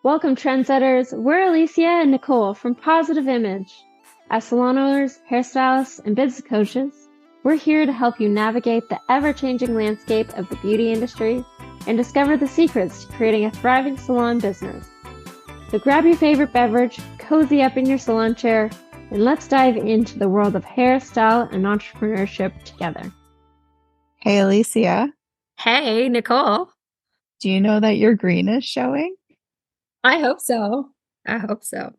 Welcome, trendsetters. We're Alicia and Nicole from Positive Image. As salon owners, hairstylists, and business coaches, we're here to help you navigate the ever-changing landscape of the beauty industry and discover the secrets to creating a thriving salon business. So grab your favorite beverage, cozy up in your salon chair, and let's dive into the world of hair, style, and entrepreneurship together. Hey, Alicia, Hey, Nicole. do you know that your green is showing? I hope so. I hope so.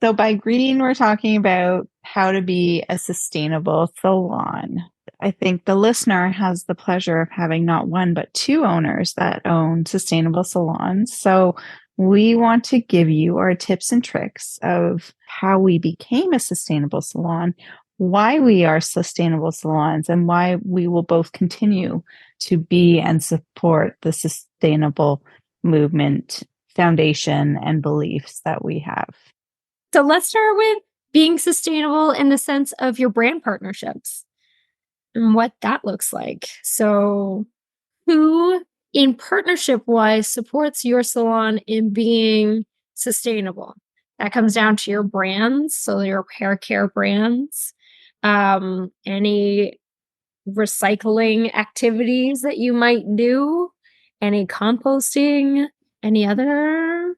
So by green, we're talking about how to be a sustainable salon. I think the listener has the pleasure of having not one, but two owners that own sustainable salons. So we want to give you our tips and tricks of how we became a sustainable salon, why we are sustainable salons, and why we will both continue to be and support the sustainable movement, foundation, and beliefs that we have. So let's start with being sustainable in the sense of your brand partnerships and what that looks like. So who in partnership wise supports your salon in being sustainable? That comes down to your brands. So your hair care brands, any recycling activities that you might do, any composting, any other,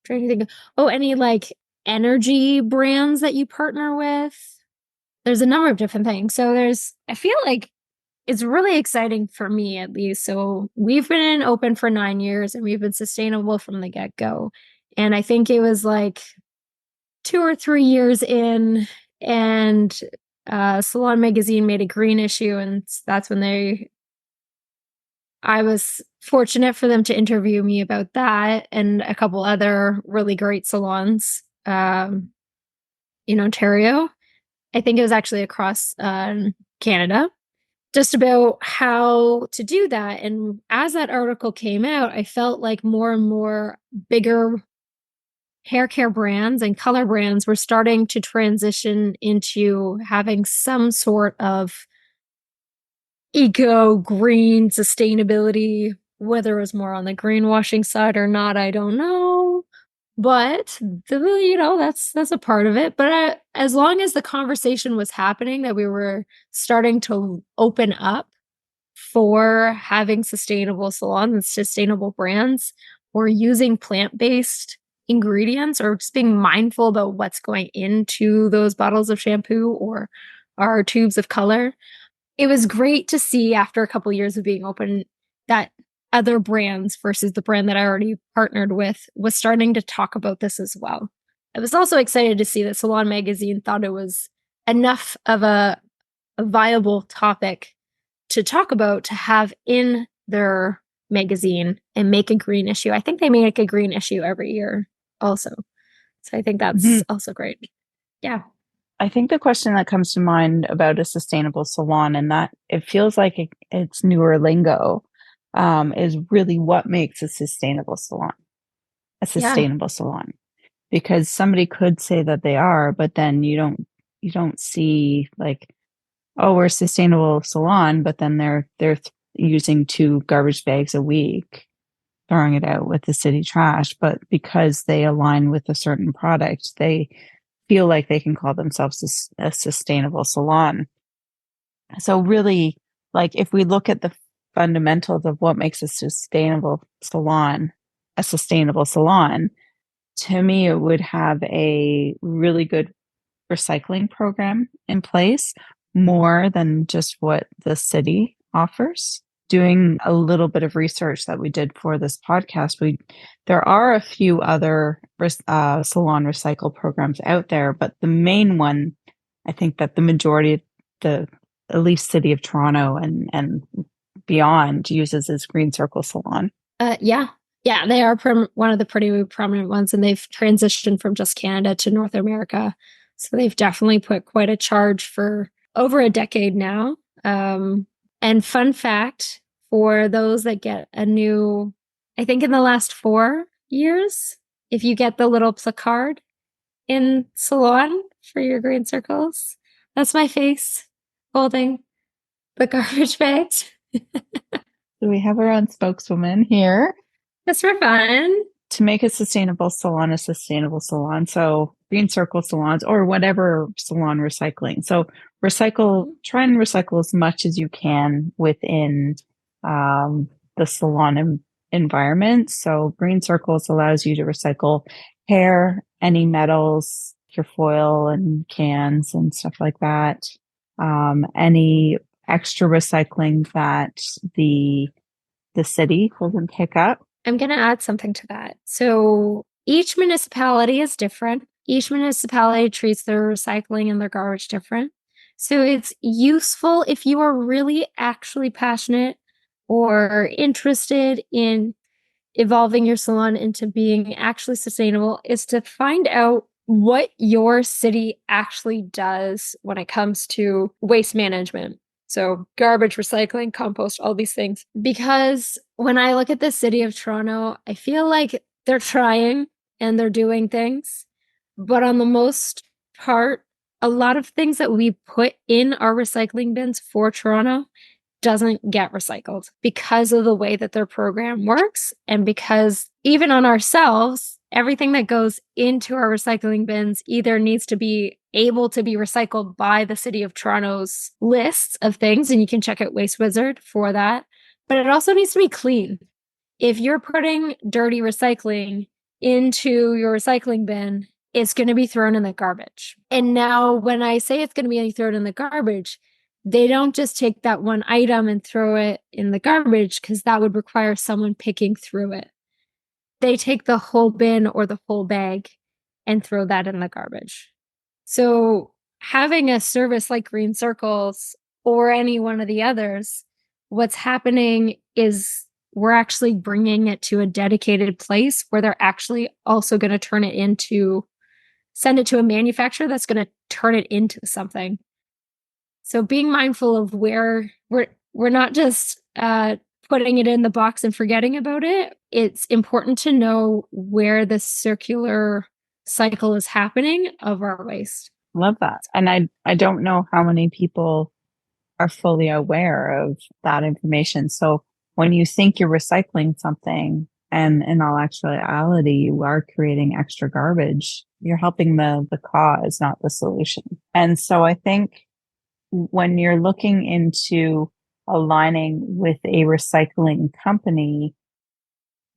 trying to think, any like energy brands that you partner with. There's a number of different things. So I feel like it's really exciting for me at least. So we've been open for 9 years and we've been sustainable from the get-go. And I think it was like 2 or 3 years in, and Salon magazine made a green issue, and that's when I was fortunate for them to interview me about that and a couple other really great salons in Ontario. I think it was actually across Canada, just about how to do that. And as that article came out, I felt like more and more bigger hair care brands and color brands were starting to transition into having some sort of eco, green, sustainability. Whether it was more on the greenwashing side or not, I don't know. But that's a part of it. But as long as the conversation was happening, that we were starting to open up for having sustainable salons and sustainable brands, or using plant-based ingredients, or just being mindful about what's going into those bottles of shampoo or our tubes of color. It was great to see after a couple of years of being open that other brands versus the brand that I already partnered with was starting to talk about this as well. I was also excited to see that Salon magazine thought it was enough of a viable topic to talk about to have in their magazine and make a green issue. I think they make a green issue every year also. So I think that's also great. Yeah. I think the question that comes to mind about a sustainable salon, and that it feels like it's newer lingo, is really what makes a sustainable salon a sustainable salon. Because somebody could say that they are, but then you don't see like, oh, we're a sustainable salon, but then they're using 2 garbage bags a week, throwing it out with the city trash. But because they align with a certain product, they feel like they can call themselves a sustainable salon. So really, like if we look at the fundamentals of what makes a sustainable salon, to me, it would have a really good recycling program in place, more than just what the city offers. Doing a little bit of research that we did for this podcast, there are a few other salon recycle programs out there, but the main one, I think that the majority, at least City of Toronto and beyond, uses is Green Circle Salon. Yeah, they are one of the pretty prominent ones, and they've transitioned from just Canada to North America. So they've definitely put quite a charge for over a decade now. And fun fact for those that get a new, I think in the last 4 years, if you get the little placard in Salon for your green circles, that's my face holding the garbage bags. So we have our own spokeswoman here. Just for fun. to make a sustainable salon. So green circle salons or whatever salon recycling. So try and recycle as much as you can within the salon environment. So green circles allows you to recycle hair, any metals, your foil and cans and stuff like that. Any extra recycling that the city doesn't pick up. I'm going to add something to that. So each municipality is different. Each municipality treats their recycling and their garbage different. So it's useful if you are really actually passionate or interested in evolving your salon into being actually sustainable, is to find out what your city actually does when it comes to waste management. So garbage, recycling, compost, all these things. Because when I look at the city of Toronto, I feel like they're trying and they're doing things. But on the most part, a lot of things that we put in our recycling bins for Toronto doesn't get recycled because of the way that their program works. And because even on ourselves, everything that goes into our recycling bins either needs to be able to be recycled by the City of Toronto's lists of things, and you can check out Waste Wizard for that, but it also needs to be clean. If you're putting dirty recycling into your recycling bin, it's going to be thrown in the garbage. And now when I say it's going to be thrown in the garbage, they don't just take that one item and throw it in the garbage, because that would require someone picking through it. They take the whole bin or the whole bag and throw that in the garbage. So having a service like Green Circles or any one of the others, what's happening is we're actually bringing it to a dedicated place where they're actually also going to send it to a manufacturer that's going to turn it into something. So being mindful of where we're not just putting it in the box and forgetting about it. It's important to know where the circular cycle is happening of our waste. Love that. And I don't know how many people are fully aware of that information. So when you think you're recycling something and in all actuality, you are creating extra garbage, you're helping the cause, not the solution. And so I think when you're looking into aligning with a recycling company,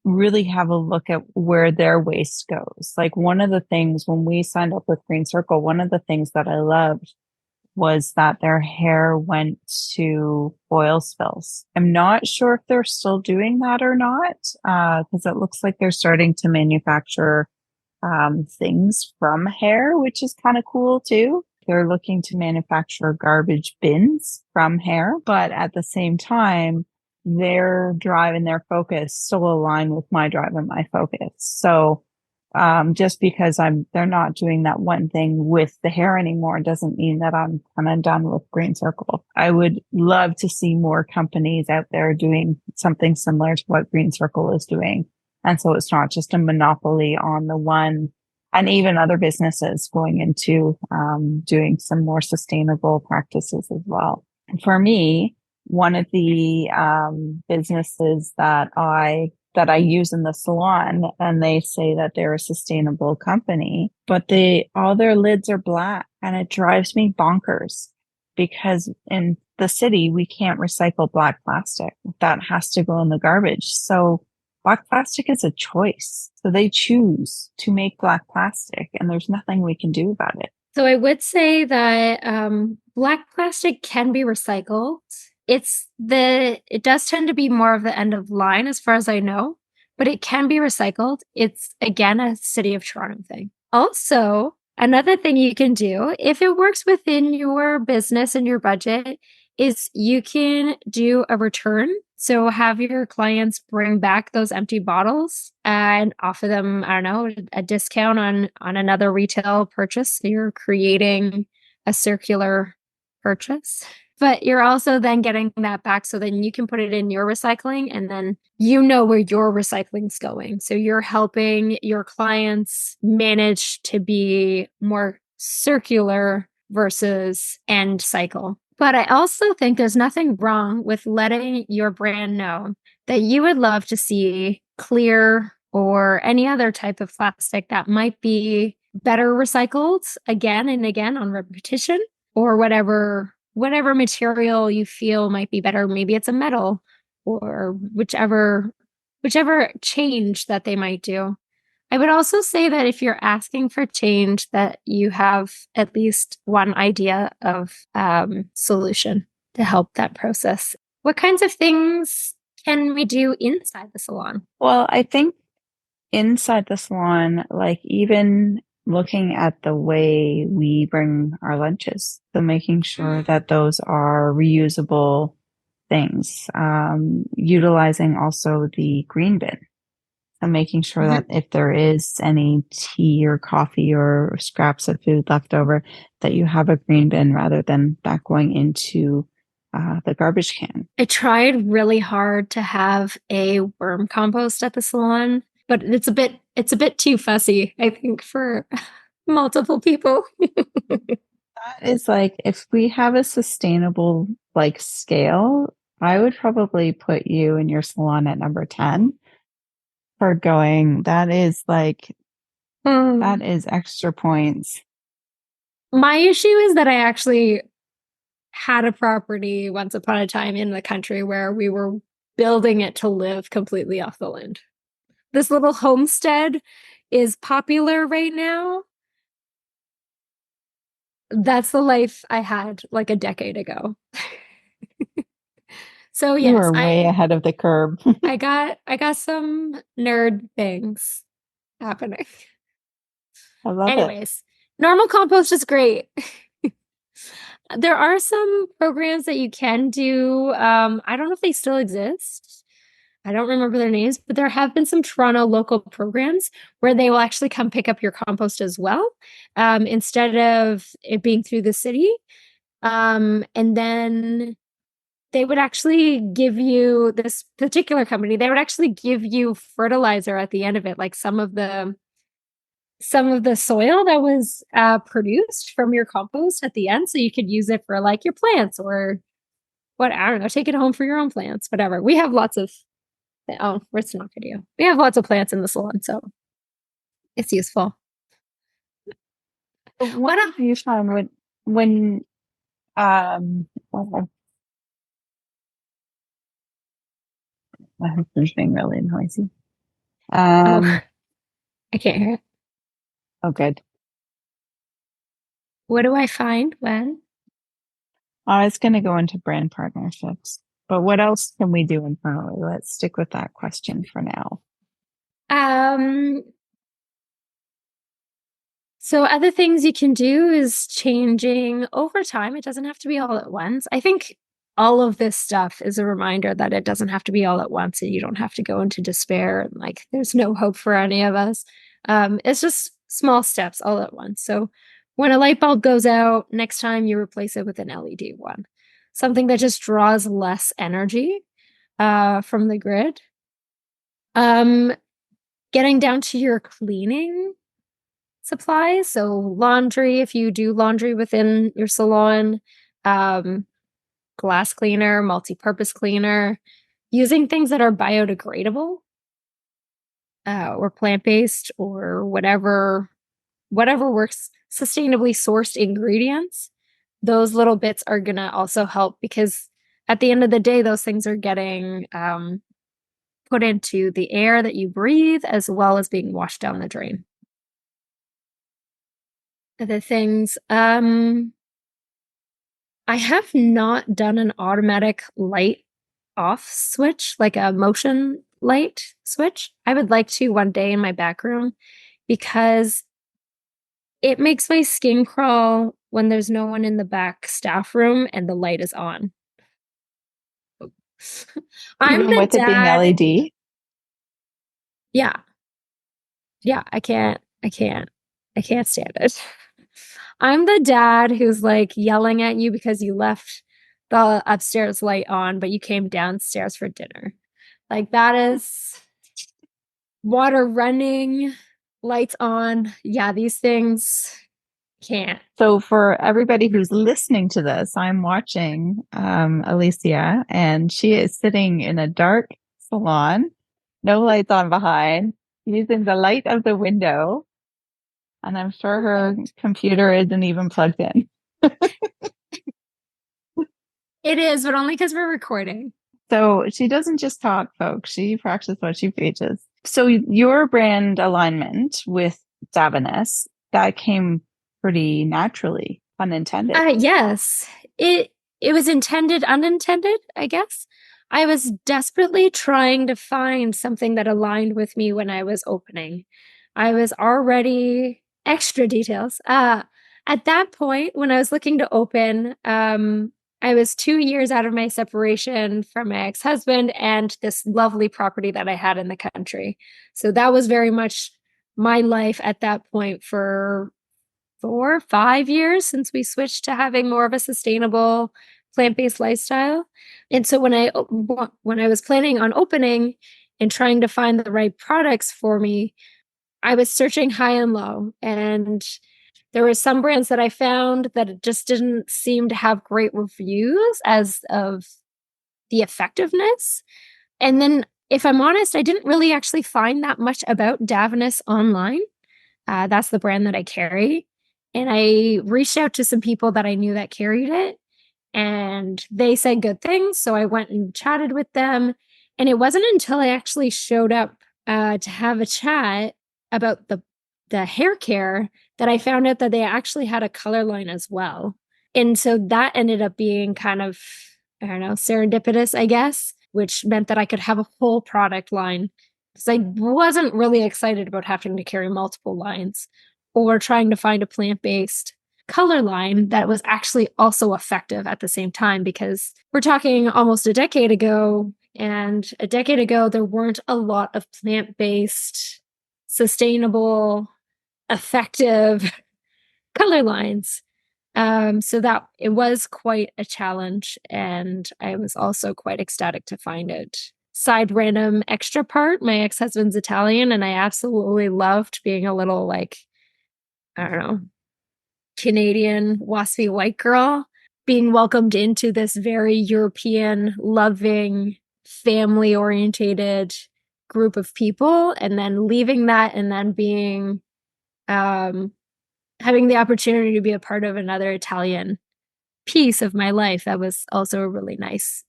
really have a look at where their waste goes. Like one of the things when we signed up with Green Circle, one of the things that I loved was that their hair went to oil spills. I'm not sure if they're still doing that or not, because it looks like they're starting to manufacture things from hair, which is kind of cool too. They're looking to manufacture garbage bins from hair, but at the same time, their drive and their focus still align with my drive and my focus. So just because they're not doing that one thing with the hair anymore doesn't mean that I'm kind of done with Green Circle. I would love to see more companies out there doing something similar to what Green Circle is doing. And so it's not just a monopoly on the one, and even other businesses going into doing some more sustainable practices as well. And for me, one of the businesses that I use in the salon, and they say that they're a sustainable company, but all their lids are black, and it drives me bonkers because in the city, we can't recycle black plastic. That has to go in the garbage. So black plastic is a choice. So they choose to make black plastic, and there's nothing we can do about it. So I would say that black plastic can be recycled. It does tend to be more of the end of line as far as I know, but it can be recycled. It's, again, a City of Toronto thing. Also, another thing you can do, if it works within your business and your budget, is you can do a return. So have your clients bring back those empty bottles and offer them, I don't know, a discount on another retail purchase. So you're creating a circular purchase. But you're also then getting that back, so then you can put it in your recycling, and then you know where your recycling's going. So you're helping your clients manage to be more circular versus end cycle. But I also think there's nothing wrong with letting your brand know that you would love to see clear or any other type of plastic that might be better recycled again and again on repetition, or whatever material you feel might be better. Maybe it's a metal, or whichever change that they might do. I would also say that if you're asking for change, that you have at least one idea of solution to help that process. What kinds of things can we do inside the salon? Well, I think inside the salon, like even looking at the way we bring our lunches, so making sure that those are reusable things, utilizing also the green bin. And making sure that if there is any tea or coffee or scraps of food left over, that you have a green bin rather than that going into the garbage can. I tried really hard to have a worm compost at the salon, but it's a bit too fussy, I think, for multiple people. That is like, if we have a sustainable like scale, I would probably put you in your salon at number 10. For going, that is like, that is extra points. My issue is that I actually had a property once upon a time in the country where we were building it to live completely off the land. This little homestead is popular right now. That's the life I had like a decade ago. So yes, you were way ahead of the curve. I got some nerd things happening. I love Anyways, normal compost is great. There are some programs that you can do. I don't know if they still exist. I don't remember their names, but there have been some Toronto local programs where they will actually come pick up your compost as well, instead of it being through the city. And then they would actually give you, this particular company, they would actually give you fertilizer at the end of it, like some of the soil that was produced from your compost at the end, so you could use it for like your plants or what, I don't know, take it home for your own plants, whatever. We have lots of, oh, it's not video. We have lots of plants in the salon, so it's useful. What have you found when my husband's being really noisy. I can't hear it. Oh, good. What do I find when? I was going to go into brand partnerships, but what else can we do internally? Let's stick with that question for now. So other things you can do is changing over time. It doesn't have to be all at once. I think all of this stuff is a reminder that it doesn't have to be all at once, and you don't have to go into despair and like there's no hope for any of us. It's just small steps all at once. So when a light bulb goes out, next time you replace it with an LED one, something that just draws less energy from the grid. Getting down to your cleaning supplies, so laundry, if you do laundry within your salon, glass cleaner, multi-purpose cleaner, using things that are biodegradable or plant-based or whatever works, sustainably sourced ingredients. Those little bits are gonna also help, because at the end of the day, those things are getting put into the air that you breathe, as well as being washed down the drain. Other things, I have not done an automatic light off switch, like a motion light switch. I would like to one day in my back room, because it makes my skin crawl when there's no one in the back staff room and the light is on. I'm Even the with dad, it being LED? Yeah, I can't stand it. I'm the dad who's like yelling at you because you left the upstairs light on, but you came downstairs for dinner. Like, that is water running, lights on. Yeah, these things can't. So for everybody who's listening to this, I'm watching Alicia, and she is sitting in a dark salon, no lights on behind, using the light of the window, and I'm sure her computer isn't even plugged in. It is, but only because we're recording. So she doesn't just talk, folks. She practices what she preaches. So your brand alignment with Davines, that came pretty naturally, unintended. Yes. It was intended, unintended, I guess. I was desperately trying to find something that aligned with me when I was opening. I was already extra details. At that point, when I was looking to open, I was 2 years out of my separation from my ex-husband and this lovely property that I had in the country. So that was very much my life at that point for 4, 5 years since we switched to having more of a sustainable plant-based lifestyle. And so when I was planning on opening and trying to find the right products for me, I was searching high and low, and there were some brands that I found that just didn't seem to have great reviews as of the effectiveness. And then, if I'm honest, I didn't really actually find that much about Davines online. That's the brand that I carry. And I reached out to some people that I knew that carried it, and they said good things. So I went and chatted with them. And it wasn't until I actually showed up to have a chat about the hair care that I found out that they actually had a color line as well. And so that ended up being kind of, I don't know, serendipitous, I guess, which meant that I could have a whole product line, because I wasn't really excited about having to carry multiple lines or trying to find a plant-based color line that was actually also effective at the same time, because we're talking almost a decade ago, and a decade ago there weren't a lot of plant-based, sustainable, effective color lines. So that it was quite a challenge, and I was also quite ecstatic to find it. Side random extra part, my ex-husband's Italian, and I absolutely loved being a little, like, I don't know, Canadian waspy white girl, being welcomed into this very European, loving, family orientated group of people, and then leaving that and then being having the opportunity to be a part of another Italian piece of my life. That was also a really nice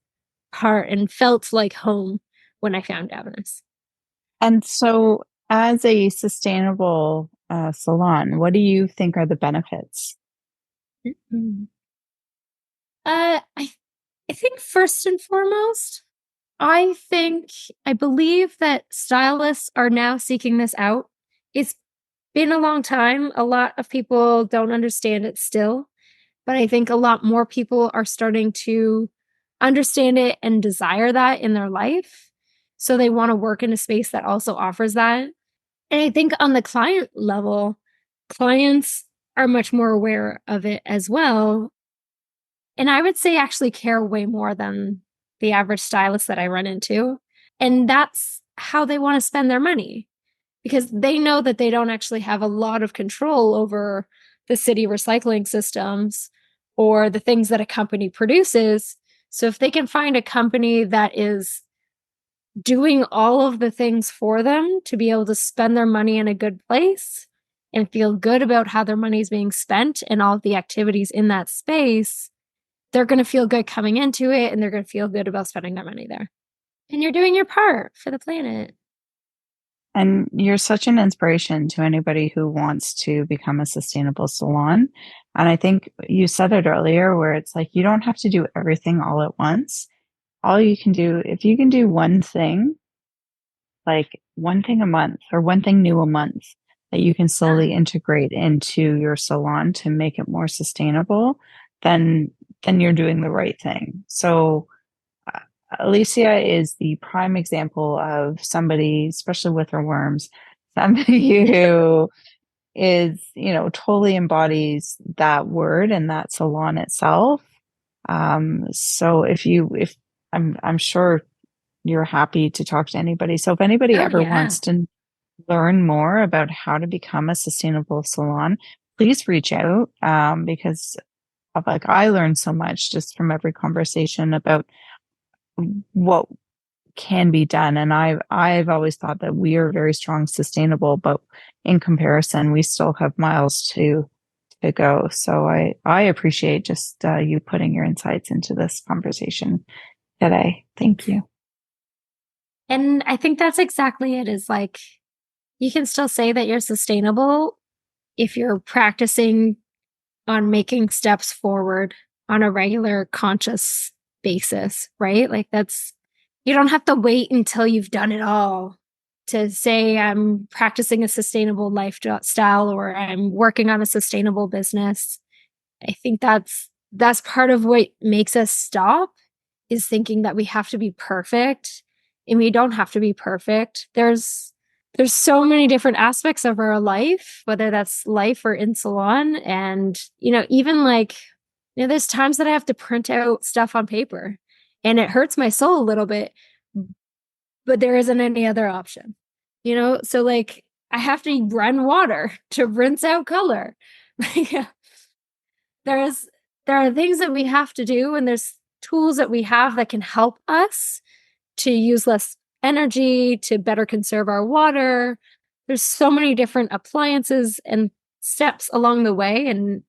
part and felt like home when I found Davines. And so, as a sustainable salon, what do you think are the benefits? I think first and foremost, I believe that stylists are now seeking this out. It's been a long time. A lot of people don't understand it still, but I think a lot more people are starting to understand it and desire that in their life. So they want to work in a space that also offers that. And I think on the client level, clients are much more aware of it as well. And I would say actually care way more than the average stylist that I run into. And that's how they want to spend their money, because they know that they don't actually have a lot of control over the city recycling systems or the things that a company produces. So if they can find a company that is doing all of the things for them to be able to spend their money in a good place and feel good about how their money is being spent and all of the activities in that space, they're going to feel good coming into it, and they're going to feel good about spending their money there. And you're doing your part for the planet. And you're such an inspiration to anybody who wants to become a sustainable salon. And I think you said it earlier, where it's like, you don't have to do everything all at once. All you can do, if you can do one thing, like one thing a month or one thing new a month that you can slowly integrate into your salon to make it more sustainable, then you're doing the right thing. So Alicia is the prime example of somebody, especially with her worms, somebody who is, totally embodies that word and that salon itself. So if I'm sure you're happy to talk to anybody. So if anybody ever wants to learn more about how to become a sustainable salon, please reach out, because I learned so much just from every conversation about what can be done. And I've always thought that we are very strong, sustainable, but in comparison, we still have miles to go. So I appreciate just you putting your insights into this conversation today. Thank you. And I think that's exactly it, is like, you can still say that you're sustainable if you're practicing on making steps forward on a regular conscious basis, right? Like you don't have to wait until you've done it all to say I'm practicing a sustainable lifestyle or I'm working on a sustainable business. I think that's part of what makes us stop, is thinking that we have to be perfect, and we don't have to be perfect. There's so many different aspects of our life, whether that's life or in salon. And, even there's times that I have to print out stuff on paper and it hurts my soul a little bit, but there isn't any other option, So like, I have to run water to rinse out color. There are things that we have to do, and there's tools that we have that can help us to use less energy, to better conserve our water. There's so many different appliances and steps along the way, and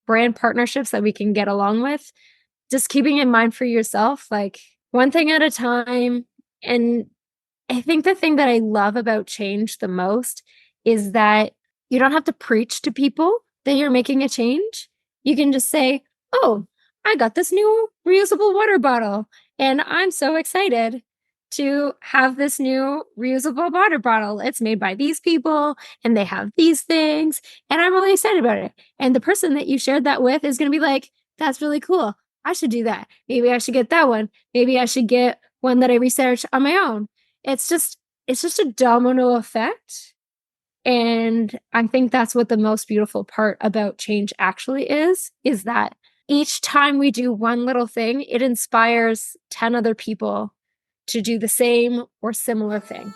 brand partnerships that we can get along with. Just keeping in mind for yourself, like, one thing at a time. And I think the thing that I love about change the most is that you don't have to preach to people that you're making a change. You can just say, oh, I got this new reusable water bottle, and I'm so excited to have this new reusable water bottle. It's made by these people and they have these things, and I'm really excited about it. And the person that you shared that with is going to be like, that's really cool. I should do that. Maybe I should get that one. Maybe I should get one that I researched on my own. It's just a domino effect. And I think that's what the most beautiful part about change actually is that each time we do one little thing, it inspires 10 other people to do the same or similar thing.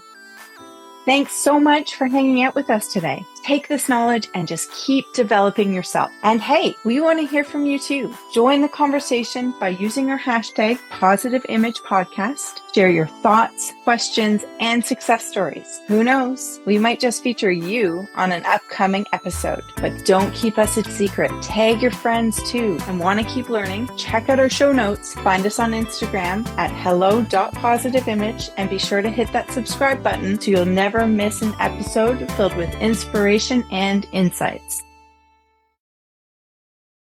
Thanks so much for hanging out with us today. Take this knowledge and just keep developing yourself. And hey, we want to hear from you too. Join the conversation by using our hashtag #PositiveImagePodcast. Share your thoughts, questions, and success stories. Who knows? We might just feature you on an upcoming episode. But don't keep us a secret. Tag your friends too. And want to keep learning? Check out our show notes. Find us on Instagram at hello.positiveimage, and be sure to hit that subscribe button so you'll never miss an episode filled with inspiration and insights.